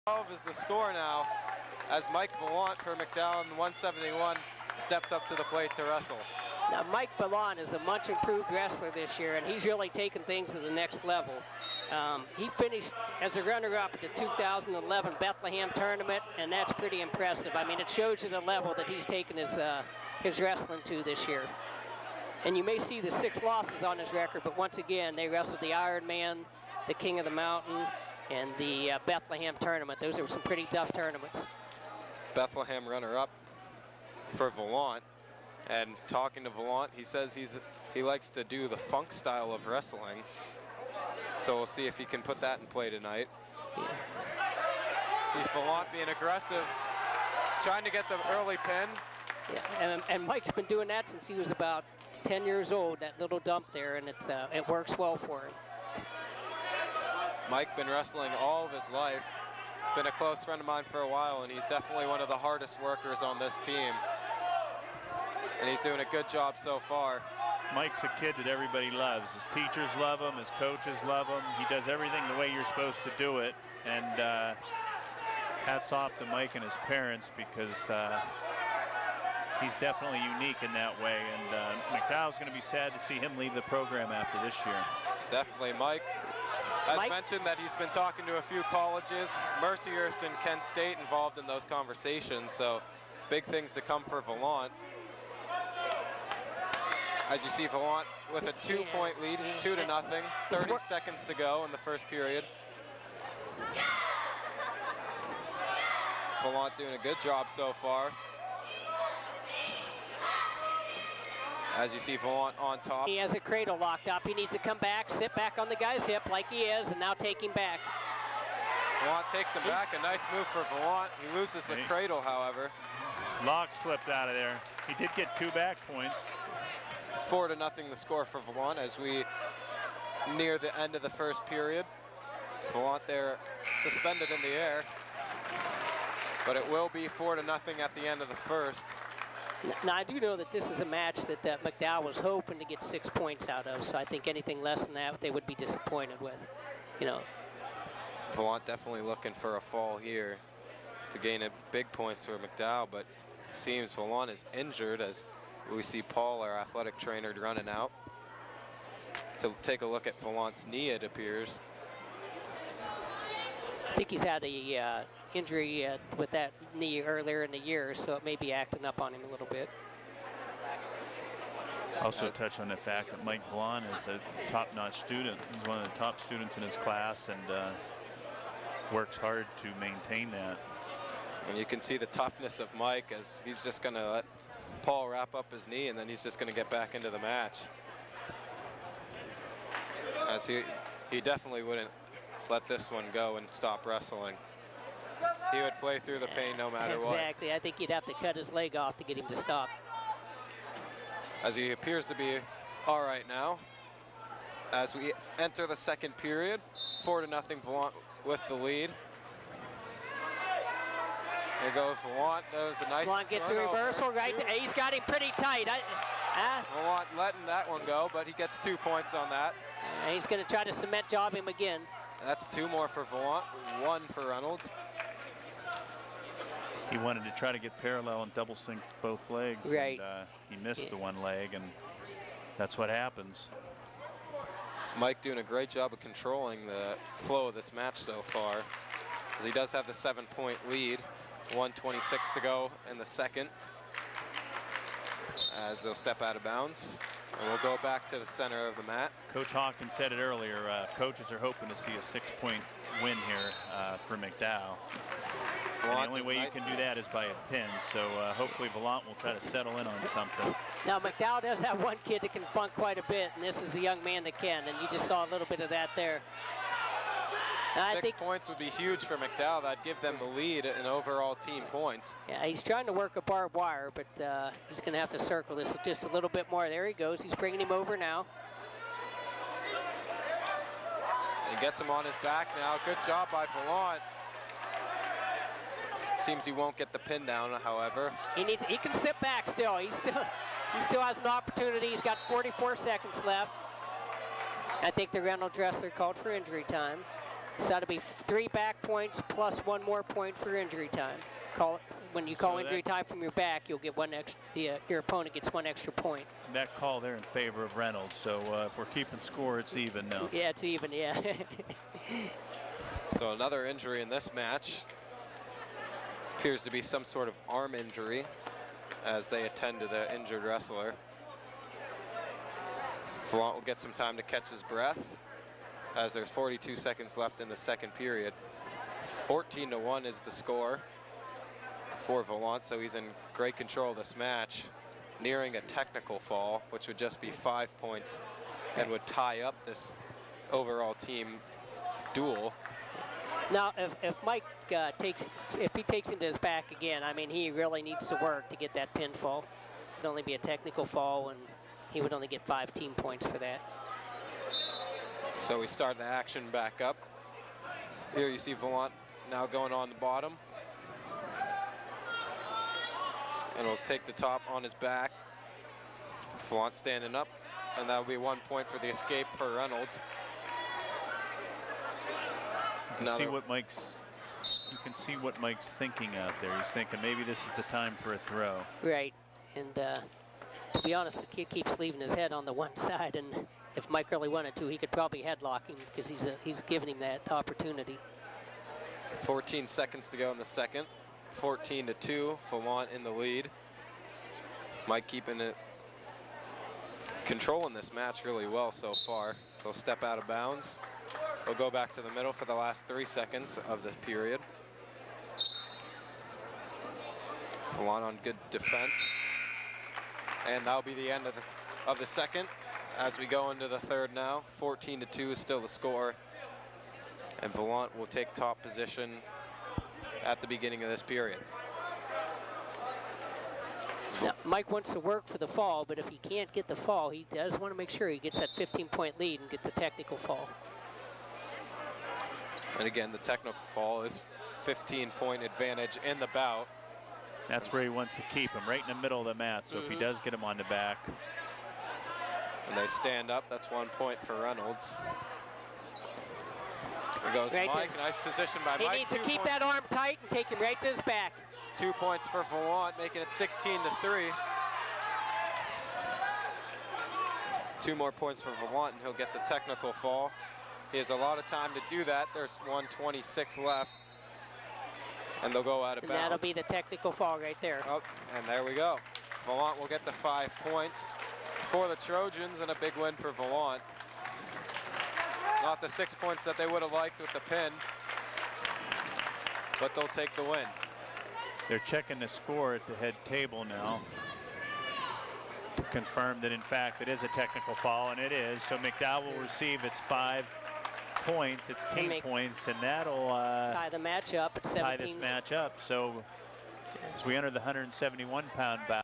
12 is the score now, as Mike Vallant for McDowell in 171 steps up to the plate to wrestle. Now, Mike Vallant is a much improved wrestler this year, and he's really taken things to the next level. He finished as a runner-up at the 2011 Bethlehem tournament, and that's pretty impressive. I mean, it shows you the level that he's taken his wrestling to this year. And you may see the 6 losses on his record, but once again, they wrestled the Iron Man, the King of the Mountain, and the Bethlehem tournament. Those are some pretty tough tournaments. Bethlehem runner-up for Vallant. And talking to Vallant, he says he likes to do the funk style of wrestling. So we'll see if he can put that in play tonight. Yeah. Sees Vallant being aggressive, trying to get the early pin. Yeah, and Mike's been doing that since he was about 10 years old, that little dump there, and it works well for him. Mike been wrestling all of his life. He's been a close friend of mine for a while, and he's definitely one of the hardest workers on this team. And he's doing a good job so far. Mike's a kid that everybody loves. His teachers love him, his coaches love him. He does everything the way you're supposed to do it. And hats off to Mike and his parents, because he's definitely unique in that way. And McDowell's going to be sad to see him leave the program after this year. Definitely. Mike has mentioned that he's been talking to a few colleges, Mercyhurst and Kent State, involved in those conversations. So big things to come for Vallant. As you see, Vallant with a 2-point lead, 2-0, 30 seconds to go in the first period. Vallant doing a good job so far. As you see, Vallant on top. He has a cradle locked up. He needs to come back, sit back on the guy's hip like he is, and now take him back. Vallant takes him back. A nice move for Vallant. He loses the cradle, however. Lock slipped out of there. He did get 2 back points. 4-0 the score for Vallant as we near the end of the first period. Vallant there suspended in the air, but it will be 4-0 at the end of the first. Now, I do know that this is a match that McDowell was hoping to get 6 points out of, so I think anything less than that they would be disappointed with. You know, Vallant definitely looking for a fall here to gain big points for McDowell, but it seems Vallant is injured, as we see Paul, our athletic trainer, running out to take a look at Vallant's knee, it appears. I think he's had a injury with that knee earlier in the year, so it may be acting up on him a little bit. Also touch on the fact that Mike Vallant is a top-notch student. He's one of the top students in his class, and works hard to maintain that. And you can see the toughness of Mike, as he's just going to let Paul wrap up his knee, and then he's just going to get back into the match. As he definitely wouldn't let this one go and stop wrestling. He would play through the pain no matter what. Exactly. I think you'd have to cut his leg off to get him to stop. As he appears to be all right now. As we enter the second period, 4-0 Vallant with the lead. There goes Vallant. That was a nice. Vallant gets a reversal right. He's got him pretty tight. Vallant letting that one go, but he gets 2 points on that. He's going to try to cement job him again. That's 2 more for Vallant, 1 for Reynolds. He wanted to try to get parallel and double sync both legs. Right. And, he missed the one leg, and that's what happens. Mike doing a great job of controlling the flow of this match so far, as he does have the 7-point lead. 1:26 to go in the second, as they'll step out of bounds. And we'll go back to the center of the mat. Coach Hawkins said it earlier, coaches are hoping to see a 6-point win here for McDowell. And the only way you can do that is by a pin, so hopefully Vallant will try to settle in on something. Now, McDowell does have one kid that can funk quite a bit, and this is the young man that can, and you just saw a little bit of that there. 6 points would be huge for McDowell. That'd give them the lead in overall team points. Yeah, he's trying to work a barbed wire, but he's going to have to circle this just a little bit more. There he goes. He's bringing him over now. He gets him on his back now. Good job by Vallant. Seems he won't get the pin down, however. He can sit back still. He still has an opportunity. He's got 44 seconds left. I think the Reynolds wrestler called for injury time. So that'll be 3 back points plus 1 more point for injury time. When you call injury time from your back, you'll get one extra. Your opponent gets 1 extra point. That call there in favor of Reynolds. So if we're keeping score, it's even now. Yeah, it's even. Yeah. So another injury in this match. Appears to be some sort of arm injury as they attend to the injured wrestler. Volant will get some time to catch his breath as there's 42 seconds left in the second period. 14-1 is the score for Volant, so he's in great control of this match, nearing a technical fall, which would just be 5 points and would tie up this overall team duel. Now, if Mike takes him to his back again, I mean, he really needs to work to get that pinfall. It'd only be a technical fall, and he would only get 5 team points for that. So we start the action back up. Here you see Volant now going on the bottom. And will take the top on his back. Volant standing up, and that'll be 1 point for the escape for Reynolds. You can see what Mike's thinking out there. He's thinking maybe this is the time for a throw. Right, and to be honest, the kid keeps leaving his head on the one side, and if Mike really wanted to, he could probably headlock him because he's giving him that opportunity. 14 seconds to go in the second. 14-2, Volant in the lead. Mike keeping it, controlling this match really well so far. They'll step out of bounds. They'll go back to the middle for the last 3 seconds of the period. Volant on good defense. And that'll be the end of the second as we go into the third now. 14-2 is still the score. And Volant will take top position at the beginning of this period. Now, Mike wants to work for the fall, but if he can't get the fall, he does want to make sure he gets that 15-point lead and get the technical fall. And again, the technical fall is 15-point advantage in the bout. That's where he wants to keep him, right in the middle of the mat. So if he does get him on the back. And they stand up, that's 1 point for Reynolds. There goes right Mike, nice position by Mike. He needs to keep that arm tight and take him right to his back. 2 points for Volant, making it 16-3. 2 more points for Volant, and he'll get the technical fall. He has a lot of time to do that. There's 1:26 left, and they'll go out of bounds. And that'll be the technical fall right there. Oh, and there we go. Volant will get the 5 points for the Trojans, and a big win for Volant. Not the 6 points that they would have liked with the pin, but they'll take the win. They're checking the score at the head table now to confirm that in fact it is a technical foul, and it is. So McDowell will receive its 5 points, its team points, and that'll tie the match up at 17. Tie this match up. So as we enter the 171-pound bout.